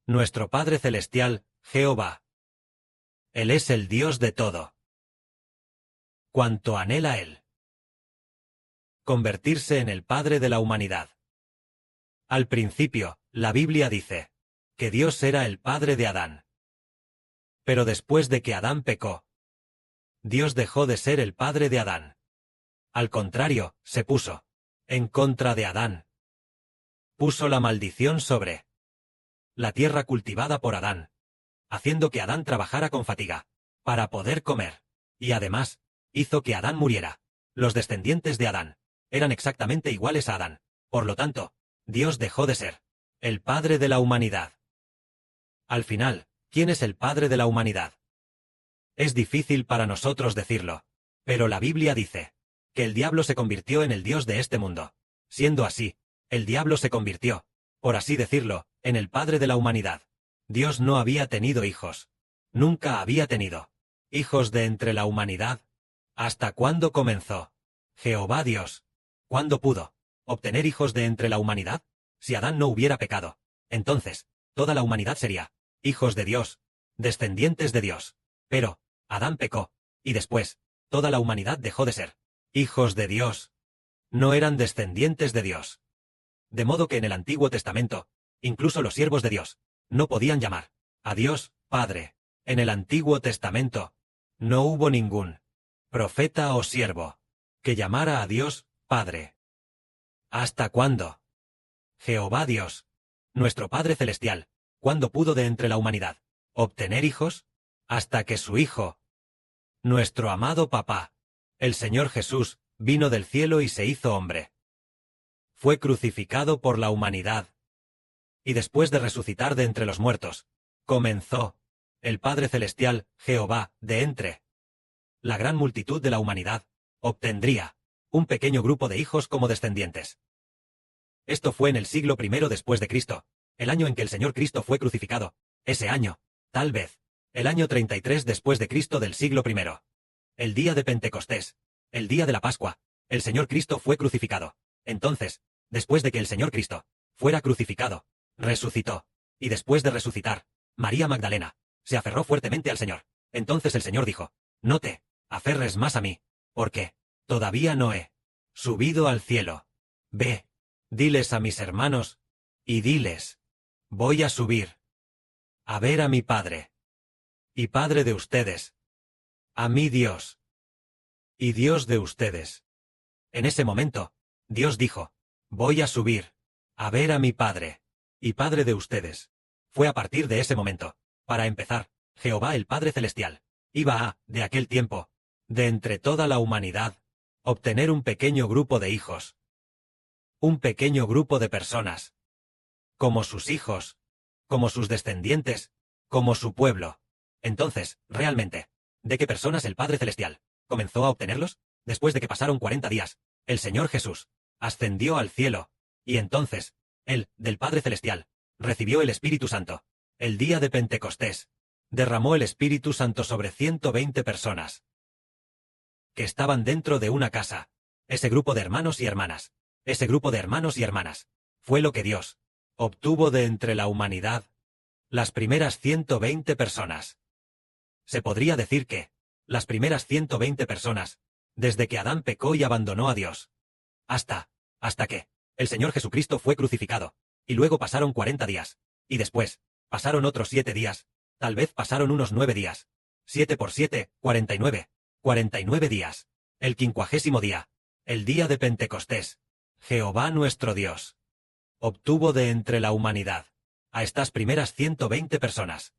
Nuestro Padre Celestial, Jehová. Él es el Dios de todo. Cuanto anhela Él. Convertirse en el Padre de la humanidad. Al principio, la Biblia dice que Dios era el Padre de Adán. Pero después de que Adán pecó, Dios dejó de ser el Padre de Adán. Al contrario, se puso en contra de Adán. Puso la maldición sobre la tierra cultivada por Adán, haciendo que Adán trabajara con fatiga para poder comer, y además, hizo que Adán muriera. Los descendientes de Adán eran exactamente iguales a Adán. Por lo tanto, Dios dejó de ser el Padre de la humanidad. Al final, ¿quién es el Padre de la humanidad? Es difícil para nosotros decirlo, pero la Biblia dice que el diablo se convirtió en el Dios de este mundo. Siendo así, el diablo se convirtió, por así decirlo, en el Padre de la humanidad. Dios no había tenido hijos. Nunca había tenido hijos de entre la humanidad. ¿Hasta cuándo comenzó Jehová Dios? ¿Cuándo pudo obtener hijos de entre la humanidad? Si Adán no hubiera pecado, entonces, toda la humanidad sería hijos de Dios, descendientes de Dios. Pero, Adán pecó, y después, toda la humanidad dejó de ser hijos de Dios. No eran descendientes de Dios. De modo que en el Antiguo Testamento, incluso los siervos de Dios, no podían llamar a Dios Padre. En el Antiguo Testamento, no hubo ningún profeta o siervo que llamara a Dios Padre. ¿Hasta cuándo? Jehová Dios, nuestro Padre Celestial, ¿cuándo pudo de entre la humanidad obtener hijos? Hasta que su Hijo, nuestro amado Papá, el Señor Jesús, vino del cielo y se hizo hombre. Fue crucificado por la humanidad. Y después de resucitar de entre los muertos, comenzó el Padre Celestial, Jehová, de entre la gran multitud de la humanidad, obtendría un pequeño grupo de hijos como descendientes. Esto fue en el siglo I después de Cristo, el año en que el Señor Cristo fue crucificado. Ese año, tal vez, el año 33 después de Cristo del siglo I. El día de Pentecostés, el día de la Pascua, el Señor Cristo fue crucificado. Entonces, después de que el Señor Cristo fuera crucificado, resucitó. Y después de resucitar, María Magdalena se aferró fuertemente al Señor. Entonces el Señor dijo: no te aferres más a mí, porque todavía no he subido al cielo. Ve, diles a mis hermanos, y diles: voy a subir a ver a mi Padre, y Padre de ustedes, a mi Dios, y Dios de ustedes. En ese momento, Dios dijo: voy a subir a ver a mi Padre, y Padre de ustedes. Fue a partir de ese momento, para empezar, Jehová el Padre Celestial iba a, de aquel tiempo, de entre toda la humanidad, obtener un pequeño grupo de hijos. Un pequeño grupo de personas. Como sus hijos, como sus descendientes, como su pueblo. Entonces, realmente, ¿de qué personas el Padre Celestial comenzó a obtenerlos? Después de que pasaron 40 días, el Señor Jesús ascendió al cielo, y entonces, Él, del Padre Celestial, recibió el Espíritu Santo. El día de Pentecostés, derramó el Espíritu Santo sobre 120 personas que estaban dentro de una casa. Ese grupo de hermanos y hermanas, ese grupo de hermanos y hermanas, fue lo que Dios obtuvo de entre la humanidad. Las primeras 120 personas. Se podría decir que las primeras 120 personas, desde que Adán pecó y abandonó a Dios, hasta que el Señor Jesucristo fue crucificado, y luego pasaron 40 días, y después, pasaron otros 7 días, tal vez pasaron unos 9 días. 7 por 7, 49. 49 días. El 50º día, el día de Pentecostés. Jehová nuestro Dios obtuvo de entre la humanidad a estas primeras 120 personas.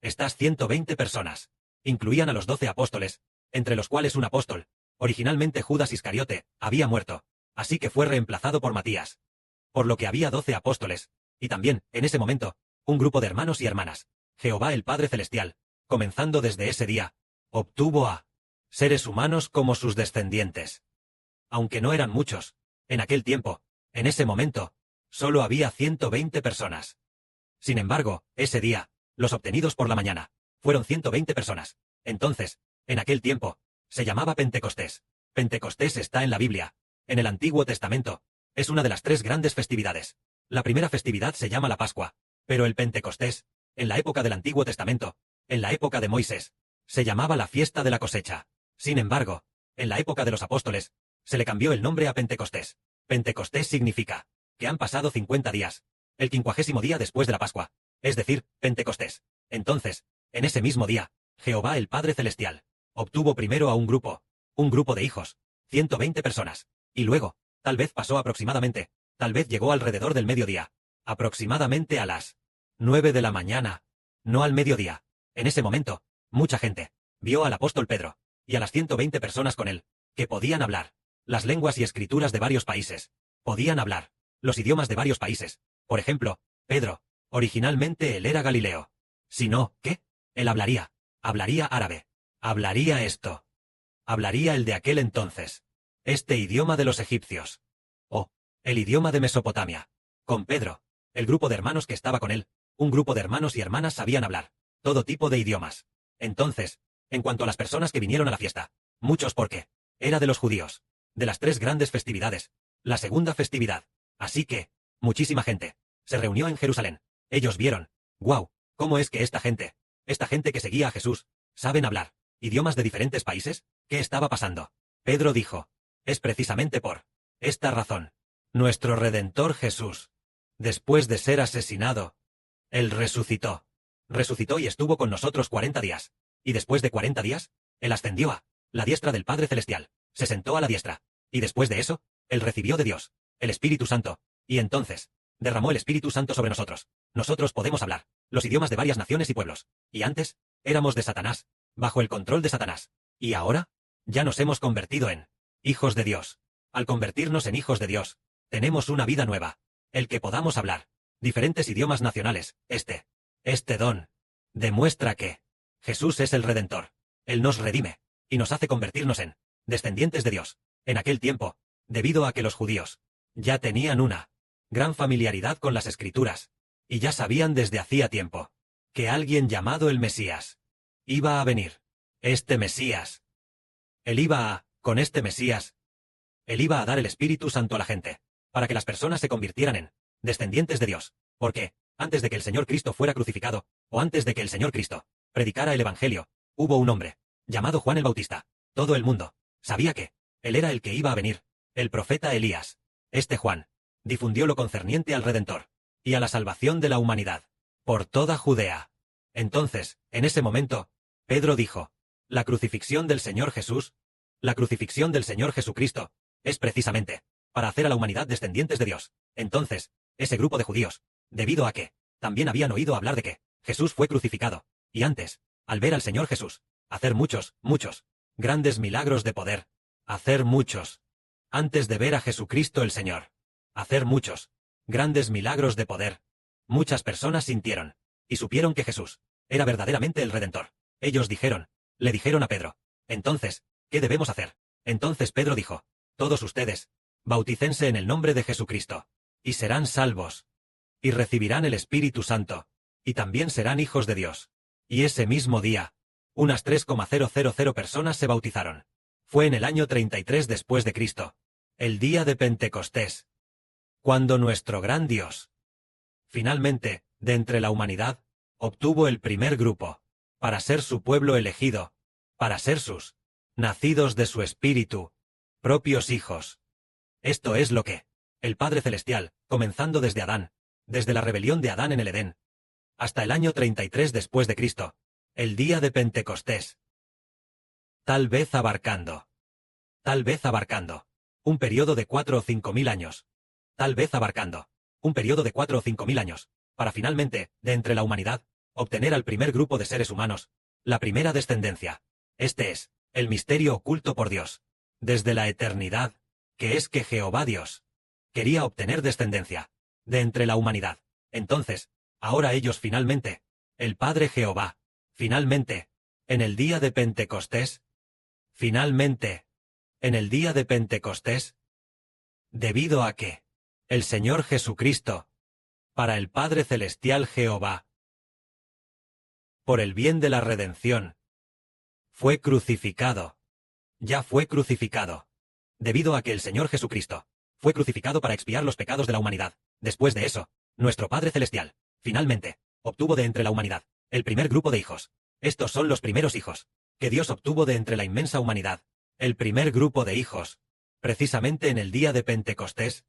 Estas 120 personas incluían a los 12 apóstoles, entre los cuales un apóstol, originalmente Judas Iscariote, había muerto, así que fue reemplazado por Matías. Por lo que había 12 apóstoles, y también, en ese momento, un grupo de hermanos y hermanas. Jehová el Padre Celestial, comenzando desde ese día, obtuvo a seres humanos como sus descendientes. Aunque no eran muchos, en aquel tiempo, en ese momento, solo había 120 personas. Sin embargo, ese día, los obtenidos por la mañana, fueron 120 personas. Entonces, en aquel tiempo, se llamaba Pentecostés. Pentecostés está en la Biblia, en el Antiguo Testamento. Es una de las 3 grandes festividades. La primera festividad se llama la Pascua, pero el Pentecostés En la época del Antiguo Testamento, en la época de Moisés, se llamaba la fiesta de la cosecha. Sin embargo, en la época de los apóstoles, se le cambió el nombre a Pentecostés. Pentecostés significa que han pasado 50 días, el 50º día después de la Pascua, es decir, Pentecostés. Entonces, en ese mismo día, Jehová el Padre Celestial obtuvo primero a un grupo de hijos, 120 personas, y luego, tal vez pasó aproximadamente, tal vez llegó alrededor del mediodía, aproximadamente a las 9 de la mañana, no al mediodía. En ese momento, mucha gente vio al apóstol Pedro y a las 120 personas con él, que podían hablar las lenguas y escrituras de varios países, podían hablar los idiomas de varios países. Por ejemplo, Pedro, originalmente él era Galileo. Si no, ¿qué? Él hablaría árabe, hablaría esto, hablaría el de aquel entonces, este idioma de los egipcios, o el idioma de Mesopotamia. Con Pedro, el grupo de hermanos que estaba con él, un grupo de hermanos y hermanas sabían hablar todo tipo de idiomas. Entonces, en cuanto a las personas que vinieron a la fiesta, muchos porque era de los judíos, de las 3 grandes festividades, la segunda festividad. Así que, muchísima gente se reunió en Jerusalén. Ellos vieron, wow, ¿cómo es que esta gente que seguía a Jesús, saben hablar idiomas de diferentes países? ¿Qué estaba pasando? Pedro dijo, es precisamente por esta razón. Nuestro Redentor Jesús, después de ser asesinado, él resucitó. Resucitó y estuvo con nosotros 40 días. Y después de 40 días, él ascendió a la diestra del Padre Celestial, se sentó a la diestra. Y después de eso, él recibió de Dios el Espíritu Santo, y entonces derramó el Espíritu Santo sobre nosotros. Nosotros podemos hablar los idiomas de varias naciones y pueblos. Y antes, éramos de Satanás, bajo el control de Satanás. Y ahora, ya nos hemos convertido en hijos de Dios. Al convertirnos en hijos de Dios, tenemos una vida nueva. El que podamos hablar diferentes idiomas nacionales, este don, demuestra que Jesús es el Redentor. Él nos redime, y nos hace convertirnos en descendientes de Dios. En aquel tiempo, debido a que los judíos ya tenían una gran familiaridad con las Escrituras, y ya sabían desde hacía tiempo que alguien llamado el Mesías iba a venir. Este Mesías, con este Mesías, él iba a dar el Espíritu Santo a la gente, para que las personas se convirtieran en descendientes de Dios. Porque, antes de que el Señor Cristo fuera crucificado, o antes de que el Señor Cristo predicara el Evangelio, hubo un hombre llamado Juan el Bautista. Todo el mundo sabía que él era el que iba a venir, el profeta Elías. Este Juan difundió lo concerniente al Redentor y a la salvación de la humanidad por toda Judea. Entonces, en ese momento, Pedro dijo, la crucifixión del Señor Jesús, la crucifixión del Señor Jesucristo, es precisamente para hacer a la humanidad descendientes de Dios. Entonces, ese grupo de judíos, debido a que también habían oído hablar de que Jesús fue crucificado, y antes, al ver al Señor Jesús hacer muchos grandes milagros de poder, hacer muchos, antes de ver a Jesucristo el Señor hacer muchos grandes milagros de poder, muchas personas sintieron y supieron que Jesús era verdaderamente el Redentor. Ellos le dijeron a Pedro, entonces, ¿qué debemos hacer? Entonces Pedro dijo, todos ustedes, bautícense en el nombre de Jesucristo, y serán salvos, y recibirán el Espíritu Santo, y también serán hijos de Dios. Y ese mismo día, unas 3,000 personas se bautizaron. Fue en el año 33 después de Cristo, el día de Pentecostés, cuando nuestro gran Dios, finalmente, de entre la humanidad, obtuvo el primer grupo, para ser su pueblo elegido, para ser sus nacidos de su espíritu, propios hijos. Esto es lo que el Padre Celestial, comenzando desde Adán, desde la rebelión de Adán en el Edén, hasta el año 33 después de Cristo, el día de Pentecostés. Tal vez abarcando un periodo de 4 o 5 mil años. Tal vez abarcando un periodo de 4 o 5 mil años, para finalmente, de entre la humanidad, obtener al primer grupo de seres humanos, la primera descendencia. Este es el misterio oculto por Dios, desde la eternidad, que es que Jehová Dios quería obtener descendencia de entre la humanidad. Entonces, ahora ellos finalmente, el Padre Jehová, finalmente, en el día de Pentecostés, finalmente, en el día de Pentecostés, debido a que el Señor Jesucristo, para el Padre Celestial Jehová, por el bien de la redención, fue crucificado, ya fue crucificado, debido a que el Señor Jesucristo fue crucificado para expiar los pecados de la humanidad. Después de eso, nuestro Padre Celestial, finalmente, obtuvo de entre la humanidad el primer grupo de hijos. Estos son los primeros hijos que Dios obtuvo de entre la inmensa humanidad. El primer grupo de hijos, precisamente en el día de Pentecostés.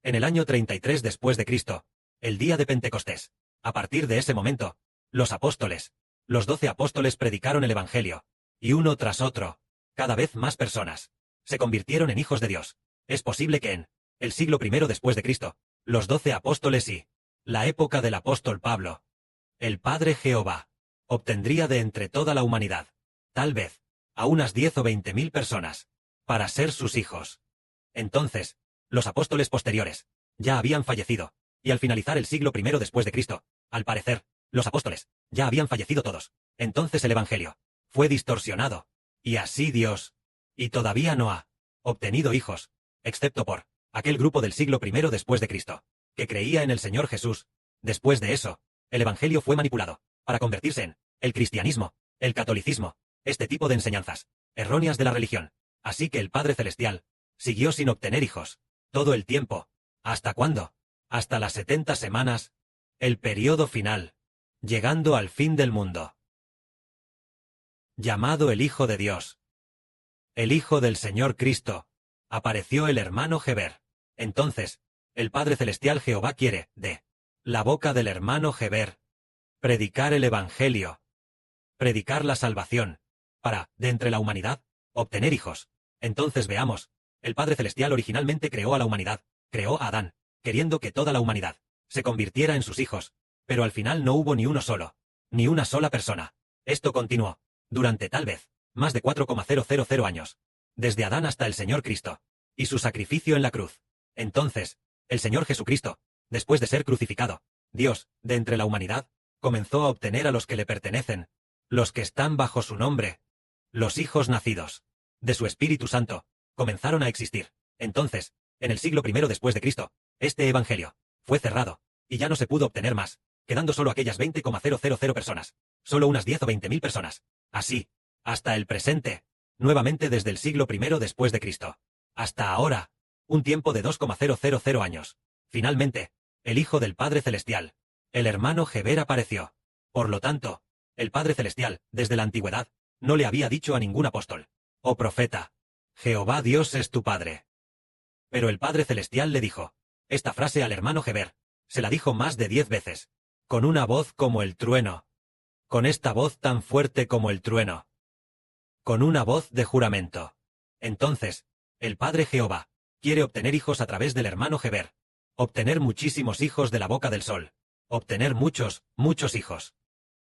En el año 33 después de Cristo, el día de Pentecostés. A partir de ese momento, los apóstoles, los 12 apóstoles predicaron el Evangelio, y uno tras otro, cada vez más personas, se convirtieron en hijos de Dios. Es posible que en el siglo I después de Cristo, los 12 apóstoles y la época del apóstol Pablo, el Padre Jehová, obtendría de entre toda la humanidad, tal vez, a unas 10 o 20.000 personas, para ser sus hijos. Entonces, los apóstoles posteriores, ya habían fallecido, y al finalizar el siglo I después de Cristo, al parecer, los apóstoles, ya habían fallecido todos. Entonces el Evangelio fue distorsionado, y así Dios, y todavía no ha obtenido hijos, excepto por aquel grupo del siglo I después de Cristo, que creía en el Señor Jesús. Después de eso, el Evangelio fue manipulado, para convertirse en el cristianismo, el catolicismo, este tipo de enseñanzas erróneas de la religión. Así que el Padre Celestial siguió sin obtener hijos, todo el tiempo. ¿Hasta cuándo? Hasta las 70 semanas, el periodo final, llegando al fin del mundo. Llamado el Hijo de Dios, el Hijo del Señor Cristo, apareció el hermano Heber. Entonces, el Padre Celestial Jehová quiere, de la boca del hermano Heber, predicar el Evangelio, predicar la salvación, para, de entre la humanidad, obtener hijos. Entonces veamos, el Padre Celestial originalmente creó a la humanidad, creó a Adán, queriendo que toda la humanidad se convirtiera en sus hijos, pero al final no hubo ni uno solo, ni una sola persona. Esto continuó, durante tal vez, más de 4,000 años, desde Adán hasta el Señor Cristo, y su sacrificio en la cruz. Entonces, el Señor Jesucristo, después de ser crucificado, Dios, de entre la humanidad, comenzó a obtener a los que le pertenecen, los que están bajo su nombre, los hijos nacidos de su Espíritu Santo, comenzaron a existir. Entonces, en el siglo I después de Cristo, este evangelio fue cerrado, y ya no se pudo obtener más, quedando solo aquellas 20,000 personas, solo unas 10 o 20.000 personas. Así, hasta el presente, nuevamente desde el siglo I después de Cristo, hasta ahora, un tiempo de 2,000 años. Finalmente, el Hijo del Padre Celestial, el hermano Heber apareció. Por lo tanto, el Padre Celestial, desde la antigüedad, no le había dicho a ningún apóstol o profeta: Jehová Dios es tu Padre. Pero el Padre Celestial le dijo esta frase al hermano Heber, se la dijo más de 10 veces, con una voz como el trueno, con esta voz tan fuerte como el trueno, con una voz de juramento. Entonces, el Padre Jehová quiere obtener hijos a través del hermano Heber, obtener muchísimos hijos de la boca del sol, obtener muchos, muchos hijos.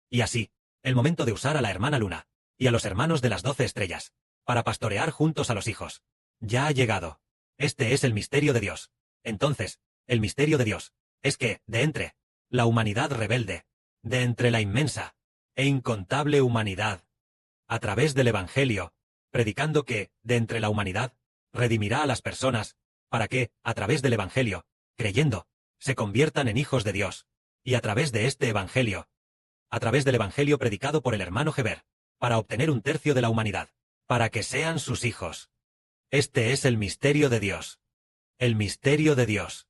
Y así, el momento de usar a la hermana Luna y a los hermanos de las 12 estrellas, para pastorear juntos a los hijos, ya ha llegado. Este es el misterio de Dios. Entonces, el misterio de Dios es que, de entre la humanidad rebelde, de entre la inmensa e incontable humanidad, a través del Evangelio, predicando que, de entre la humanidad, redimirá a las personas, para que, a través del Evangelio, creyendo, se conviertan en hijos de Dios, y a través de este Evangelio, a través del Evangelio predicado por el hermano Heber, para obtener un tercio de la humanidad, para que sean sus hijos. Este es el misterio de Dios. El misterio de Dios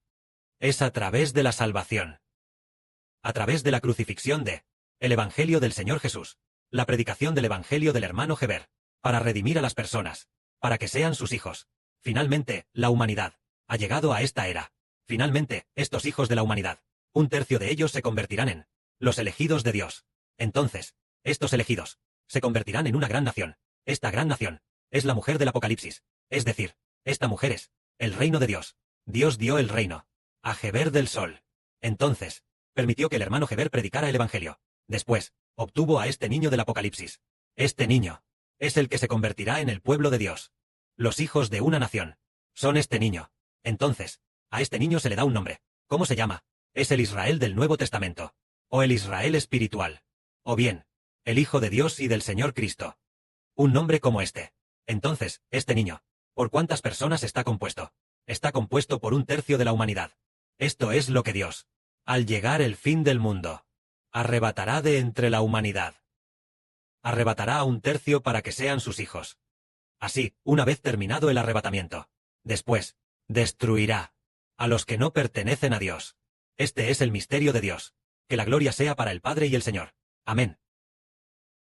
es a través de la salvación, a través de la crucifixión de el Evangelio del Señor Jesús, la predicación del Evangelio del hermano Heber, para redimir a las personas, para que sean sus hijos. Finalmente, la humanidad ha llegado a esta era. Finalmente, estos hijos de la humanidad, un tercio de ellos se convertirán en los elegidos de Dios. Entonces, estos elegidos se convertirán en una gran nación. Esta gran nación es la mujer del Apocalipsis, es decir, esta mujer es el reino de Dios. Dios dio el reino a Heber del Sol. Entonces, permitió que el hermano Heber predicara el Evangelio. Después, obtuvo a este niño del Apocalipsis. Este niño es el que se convertirá en el pueblo de Dios. Los hijos de una nación son este niño. Entonces, a este niño se le da un nombre. ¿Cómo se llama? Es el Israel del Nuevo Testamento, o el Israel espiritual, o bien, el Hijo de Dios y del Señor Cristo. Un nombre como este. Entonces, este niño, ¿por cuántas personas está compuesto? Está compuesto por un tercio de la humanidad. Esto es lo que Dios, al llegar el fin del mundo, arrebatará de entre la humanidad. Arrebatará a un tercio para que sean sus hijos. Así, una vez terminado el arrebatamiento, después, destruirá a los que no pertenecen a Dios. Este es el misterio de Dios. que la gloria sea para el Padre y el Señor. Amén.